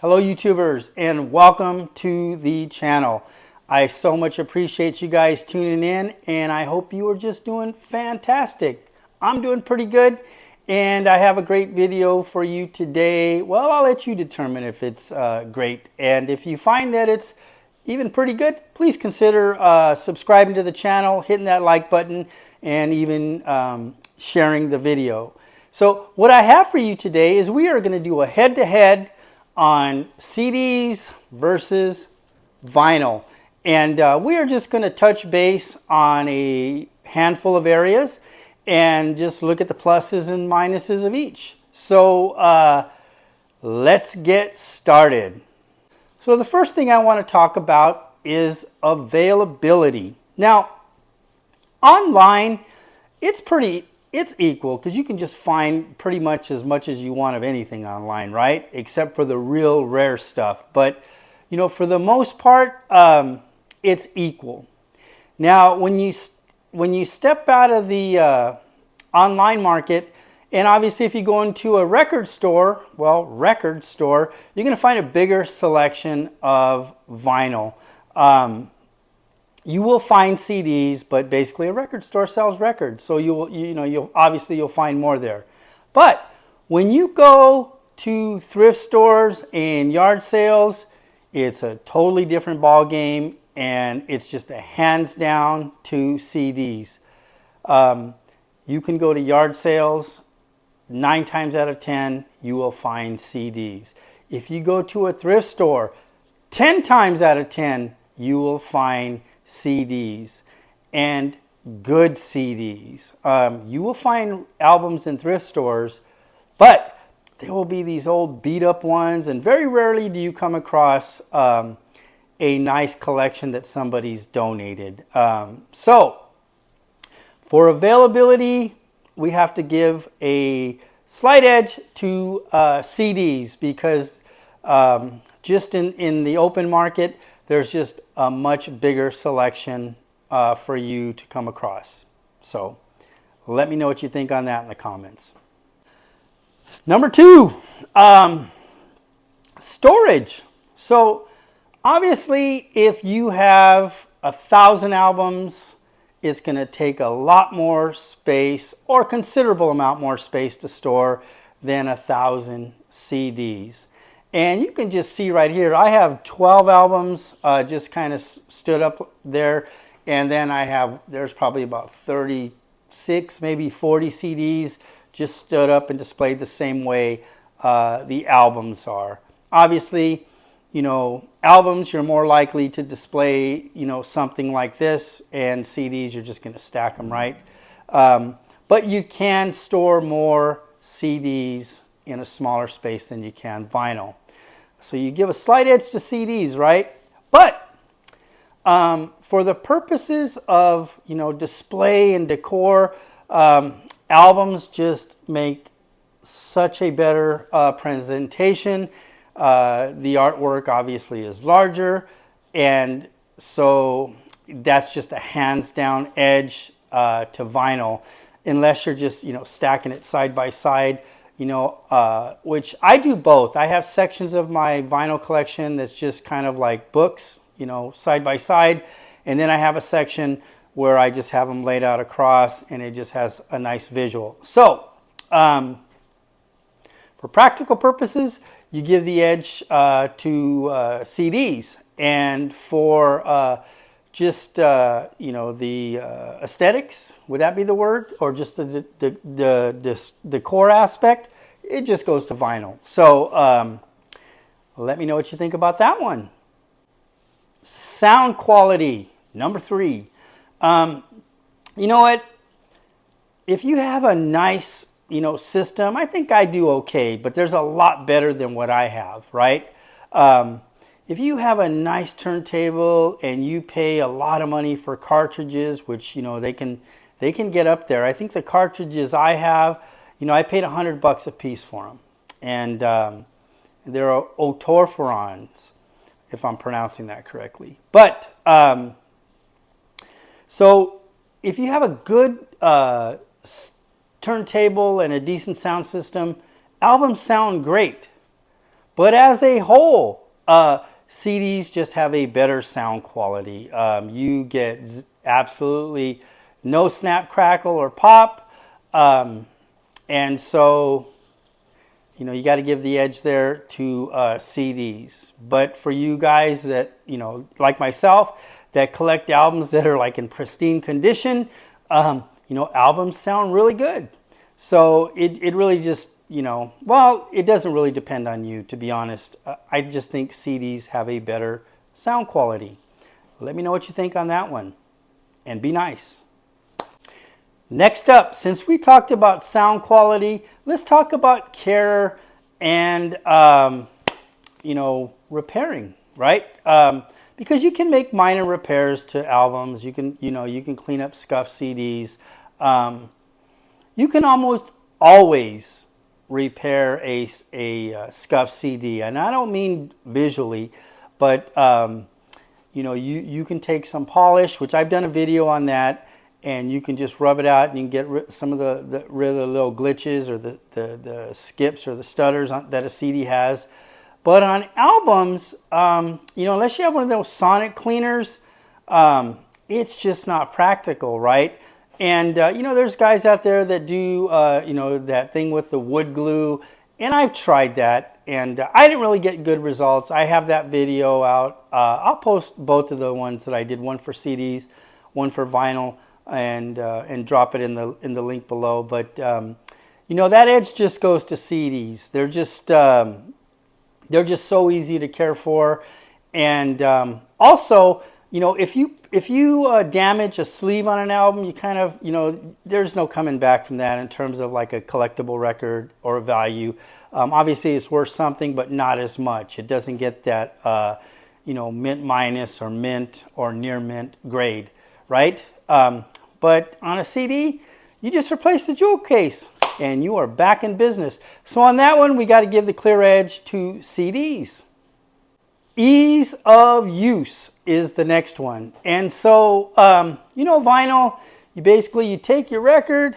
Hello YouTubers, and welcome to the channel. I so much appreciate you guys tuning in, and I hope you are just doing fantastic. I'm doing pretty good, and I have a great video for you today. Well, I'll let you determine if it's great, and if you find that it's even pretty good, please consider subscribing to the channel, hitting that like button, and even sharing the video. So what I have for you today is we are going to do a head-to-head on CDs versus vinyl, and we are just going to touch base on a handful of areas and just look at the pluses and minuses of each. So let's get started. So the first thing I want to talk about is availability. Now, online, it's equal because you can just find pretty much as you want of anything online, right? Except for the real rare stuff. But, you know, for the most part, it's equal. Now, when you step out of the online market, and obviously if you go into a record store, you're going to find a bigger selection of vinyl. You will find CDs, but basically a record store sells records, so you'll find more there. But when you go to thrift stores and yard sales, it's a totally different ball game, and it's just a hands down to CDs. You can go to yard sales, 9 times out of 10 you will find CDs. If you go to a thrift store, 10 times out of 10 you will find CDs, and good CDs. You will find albums in thrift stores, but there will be these old beat up ones, and very rarely do you come across a nice collection that somebody's donated. So for availability, we have to give a slight edge to CDs because just in the open market, there's just a much bigger selection for you to come across. So let me know what you think on that in the comments. Number 2, storage. So obviously if you have 1,000 albums, it's going to take a lot more space, or considerable amount more space to store than 1,000 CDs. And you can just see right here, I have 12 albums just kind of stood up there. And then there's probably about 36, maybe 40 CDs just stood up and displayed the same way the albums are. Obviously, you know, albums, you're more likely to display, you know, something like this, and CDs, you're just going to stack them, right? But you can store more CDs in a smaller space than you can vinyl. So you give a slight edge to CDs, right? But for the purposes of, you know, display and decor, albums just make such a better presentation. The artwork obviously is larger, and so that's just a hands down edge to vinyl, unless you're just, you know, stacking it side by side. You know, which I do both. I have sections of my vinyl collection that's just kind of like books, you know, side by side. And then I have a section where I just have them laid out across, and it just has a nice visual. So, for practical purposes, you give the edge to CDs. And for just, you know, the aesthetics, would that be the word? Or just the core aspect, it just goes to vinyl. So let me know what you think about that one. Sound quality, number 3. You know what? If you have a nice, you know, system, I think I do okay, but there's a lot better than what I have, right? If you have a nice turntable and you pay a lot of money for cartridges, which, you know, they can get up there. I think the cartridges I have, you know, I paid $100 a piece for them, and they're otorforons, if I'm pronouncing that correctly. But so if you have a good turntable and a decent sound system, albums sound great. But as a whole, CDs just have a better sound quality. You get absolutely no snap, crackle, or pop. And so, you know, you got to give the edge there to CDs. But for you guys that, you know, like myself, that collect albums that are like in pristine condition, you know, albums sound really good. So it really just, you know, well, it doesn't really depend on you, to be honest. I just think CDs have a better sound quality. Let me know what you think on that one, and be nice. Next up, since we talked about sound quality, let's talk about care and, you know, repairing, right? Because you can make minor repairs to albums. You can, you know, you can clean up scuffed CDs. You can almost always repair a scuffed CD, and I don't mean visually, but you know, you can take some polish, which I've done a video on that, and you can just rub it out, and you can get some of the little glitches or the skips or the stutters that a CD has. But on albums, you know, unless you have one of those sonic cleaners, it's just not practical, right? And, you know, there's guys out there that do, you know, that thing with the wood glue. And I've tried that, and I didn't really get good results. I have that video out. I'll post both of the ones that I did, one for CDs, one for vinyl, and drop it in the link below. But, you know, that edge just goes to CDs. They're just so easy to care for. And also, you know, if you damage a sleeve on an album, you kind of, you know, there's no coming back from that in terms of like a collectible record or a value. Obviously, it's worth something, but not as much. It doesn't get that, you know, mint minus or mint or near mint grade, right? But on a CD, you just replace the jewel case and you are back in business. So on that one, we got to give the clear edge to CDs. Ease of use is the next one. And so, you know, vinyl, you take your record,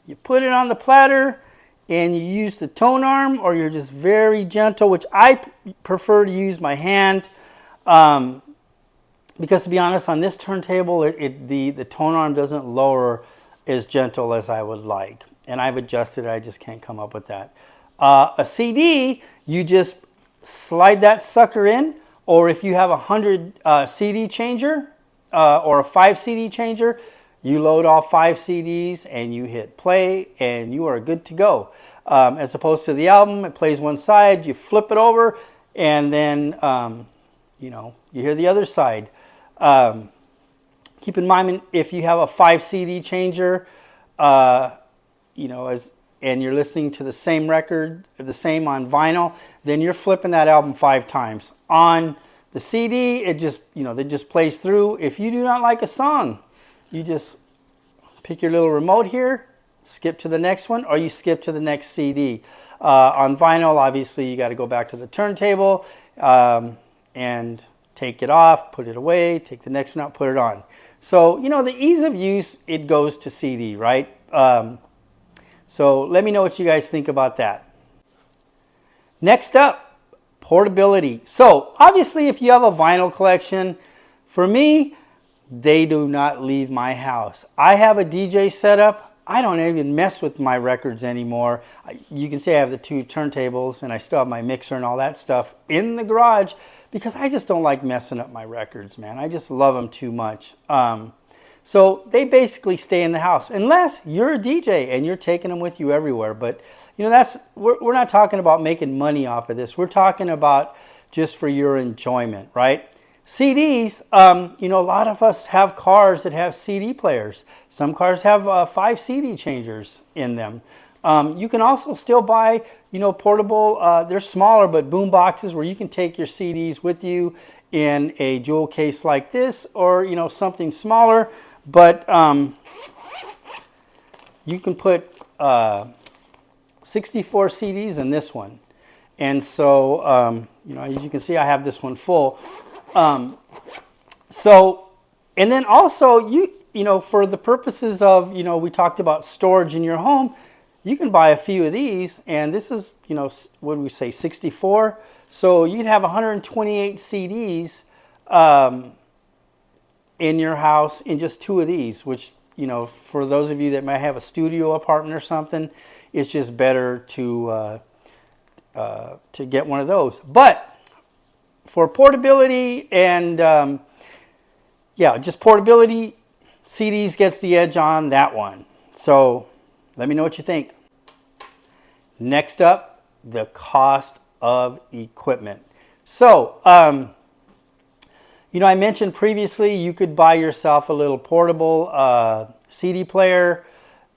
you put it on the platter, and you use the tone arm, or you're just very gentle, which I prefer to use my hand. Because to be honest, on this turntable, the tone arm doesn't lower as gentle as I would like. And I've adjusted it, I just can't come up with that. A CD, you just slide that sucker in, or if you have a 100 CD changer or a 5 CD changer, you load all 5 CDs and you hit play and you are good to go. As opposed to the album, it plays one side, you flip it over, and then you know, you hear the other side. Keep in mind, if you have a 5 CD changer, you know, and you're listening to the same record, the same on vinyl, then you're flipping that album 5 times. On the CD, it just, you know, it just plays through. If you do not like a song, you just pick your little remote here, skip to the next one, or you skip to the next CD. On vinyl, obviously, you got to go back to the turntable and take it off, put it away, take the next one out, put it on. So, you know, the ease of use, it goes to CD, right? So let me know what you guys think about that. Next up, portability. So obviously, if you have a vinyl collection, for me, they do not leave my house. I have a DJ setup. I don't even mess with my records anymore. You can see I have the 2 turntables, and I still have my mixer and all that stuff in the garage because I just don't like messing up my records, man. I just love them too much. So they basically stay in the house unless you're a DJ and you're taking them with you everywhere. But, you know, we're not talking about making money off of this. We're talking about just for your enjoyment, right? CDs, you know, a lot of us have cars that have CD players. Some cars have 5 CD changers in them. You can also still buy, you know, portable, they're smaller, but boom boxes where you can take your CDs with you in a jewel case like this, or, you know, something smaller. But you can put 64 CDs in this one. And so, you know, as you can see, I have this one full. So, and then also, you know, for the purposes of, you know, we talked about storage in your home, you can buy a few of these, and this is, you know, what do we say, 64? So you'd have 128 CDs in your house in just 2 of these, which, you know, for those of you that might have a studio apartment or something, it's just better to get one of those. But for portability and yeah, just portability, CDs gets the edge on that one. So let me know what you think. Next up, the cost of equipment. So, you know, I mentioned previously you could buy yourself a little portable CD player,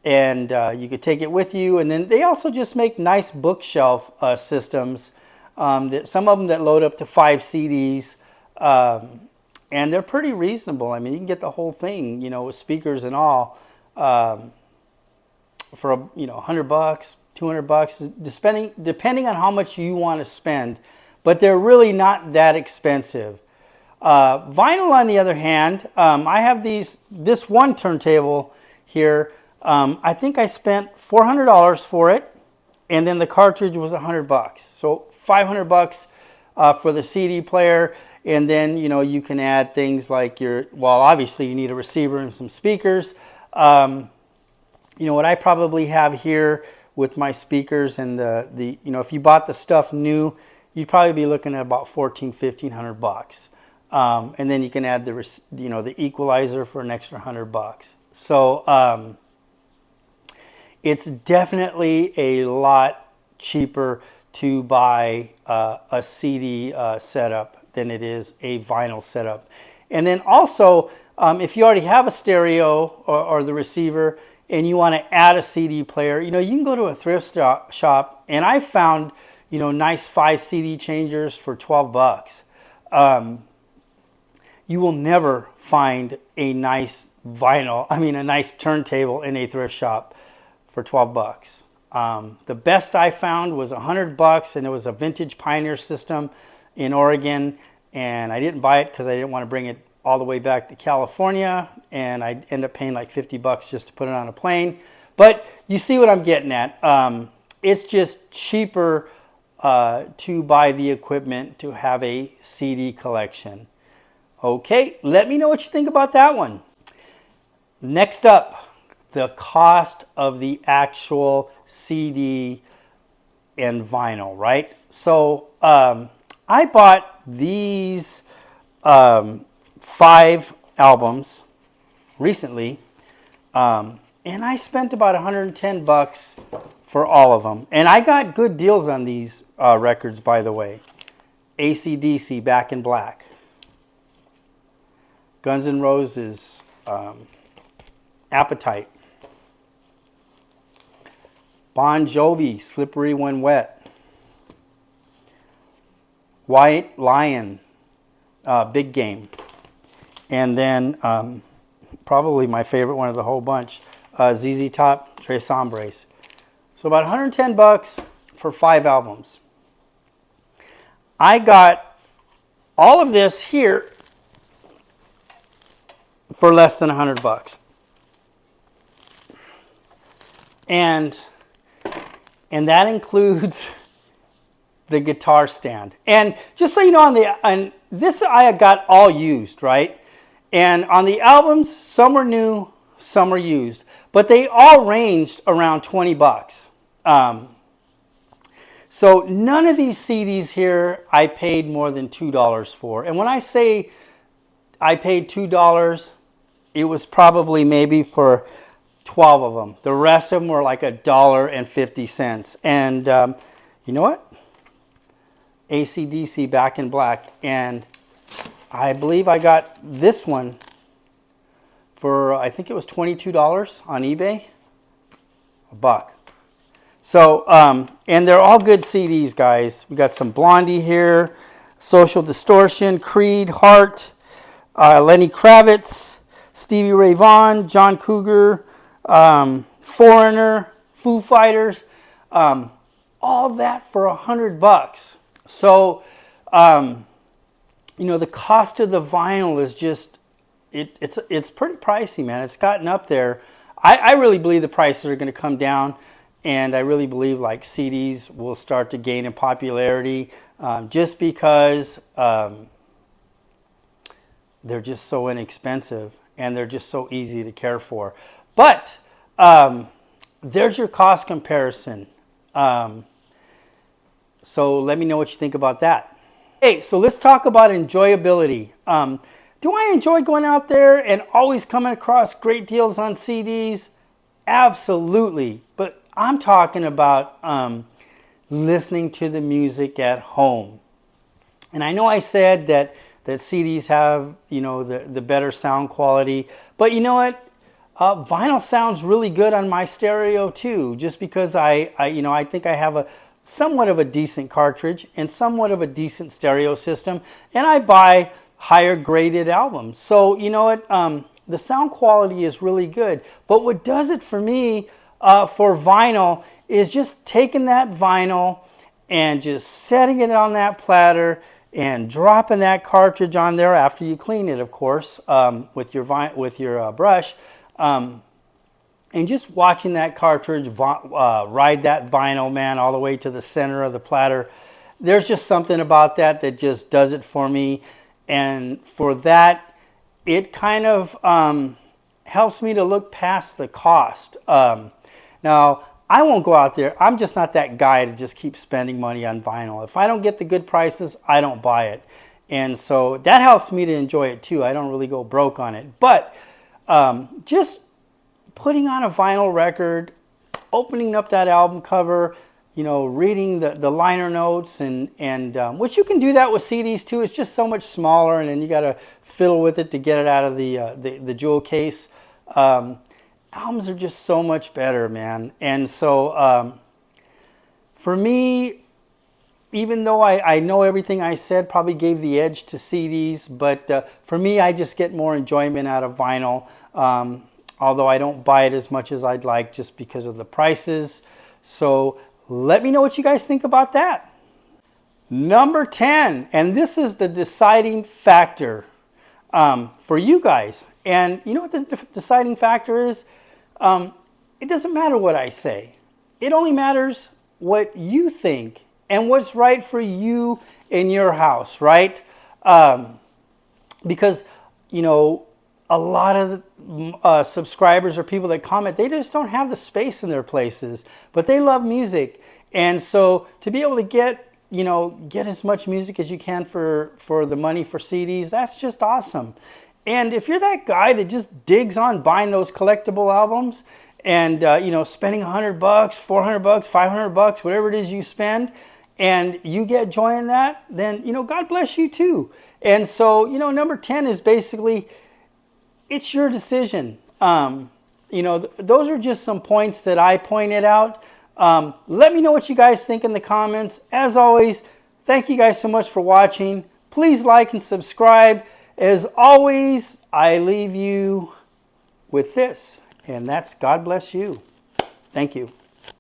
and you could take it with you. And then they also just make nice bookshelf systems. That some of them that load up to 5 CDs, and they're pretty reasonable. I mean, you can get the whole thing, you know, with speakers and all, for you know, $100, $200, depending on how much you want to spend. But they're really not that expensive. Vinyl, on the other hand, I have this one turntable here. I think I spent $400 for it, and then the cartridge was $100. So $500 for the CD player, and then, you know, you can add things like well, obviously you need a receiver and some speakers. You know what I probably have here with my speakers and the you know, if you bought the stuff new, you'd probably be looking at about $1,400-1,500. And then you can add you know, the equalizer for an extra $100. So it's definitely a lot cheaper to buy a CD setup than it is a vinyl setup. And then also, if you already have a stereo or the receiver and you want to add a CD player, you know, you can go to a thrift shop, and I found, you know, nice 5 CD changers for $12. You will never find a nice a nice turntable in a thrift shop for $12. The best I found was $100, and it was a vintage Pioneer system in Oregon, and I didn't buy it because I didn't want to bring it all the way back to California, and I'd end up paying like $50 just to put it on a plane. But you see what I'm getting at. It's just cheaper to buy the equipment to have a CD collection. Okay, let me know what you think about that one. Next up, the cost of the actual CD and vinyl, right? So I bought these 5 albums recently, and I spent about $110 for all of them. And I got good deals on these records, by the way. AC/DC, Back in Black. Guns N' Roses, Appetite. Bon Jovi, Slippery When Wet. White Lion, Big Game. And then probably my favorite one of the whole bunch, ZZ Top, Tres Hombres. So about $110 for 5 albums. I got all of this here for less than $100. And that includes the guitar stand. And just so you know, on this I got all used, right? And on the albums, some are new, some are used, but they all ranged around $20. So none of these CDs here I paid more than $2 for. And when I say I paid $2, it was probably maybe for 12 of them. The rest of them were like $1.50. And you know what? AC/DC, Back in Black. And I believe I got this one for, I think it was $22 on eBay. $1. So, and they're all good CDs, guys. We got some Blondie here, Social Distortion, Creed, Heart, Lenny Kravitz, Stevie Ray Vaughan, John Cougar, Foreigner, Foo Fighters, all that for $100. So, you know, the cost of the vinyl is just, it's pretty pricey, man. It's gotten up there. I really believe the prices are going to come down And I really believe like CDs will start to gain in popularity just because they're just so inexpensive and they're just so easy to care for. But there's your cost comparison. So let me know what you think about that. Hey, so let's talk about enjoyability. Do I enjoy going out there and always coming across great deals on CDs? Absolutely. But I'm talking about listening to the music at home. And I know I said that CDs have, the better sound quality. But you know what? Vinyl sounds really good on my stereo too, just because I think I have a somewhat of a decent cartridge and somewhat of a decent stereo system, and I buy higher graded albums. So you know what? The sound quality is really good. But what does it for me for vinyl is just taking that vinyl and just setting it on that platter and dropping that cartridge on there after you clean it, of course, with your brush. And just watching that cartridge ride that vinyl, man, all the way to the center of the platter. There's just something about that just does it for me. And for that, it kind of helps me to look past the cost. Now, I won't go out there. I'm just not that guy to just keep spending money on vinyl. If I don't get the good prices, I don't buy it. And so that helps me to enjoy it too. I don't really go broke on it. But just putting on a vinyl record, opening up that album cover, reading the liner notes, and which you can do that with CDs too. It's just so much smaller, and then you got to fiddle with it to get it out of the jewel case. Albums are just so much better, man. And so for me, even though I know everything I said probably gave the edge to CDs, but for me, I just get more enjoyment out of vinyl. Although I don't buy it as much as I'd like just because of the prices. So let me know what you guys think about that. Number 10, and this is the deciding factor for you guys. And you know what the deciding factor is? It doesn't matter what I say. It only matters what you think and what's right for you in your house, right? Because, a lot of subscribers or people that comment, they just don't have the space in their places, but they love music. And so to be able to get as much music as you can for the money for CDs, that's just awesome. And if you're that guy that just digs on buying those collectible albums and, spending $100, $400, $500, whatever it is you spend, and you get joy in that, then, God bless you too. And so, number 10 is basically, it's your decision. Those are just some points that I pointed out. Let me know what you guys think in the comments. As always, thank you guys so much for watching. Please like and subscribe. As always, I leave you with this, and that's God bless you. Thank you.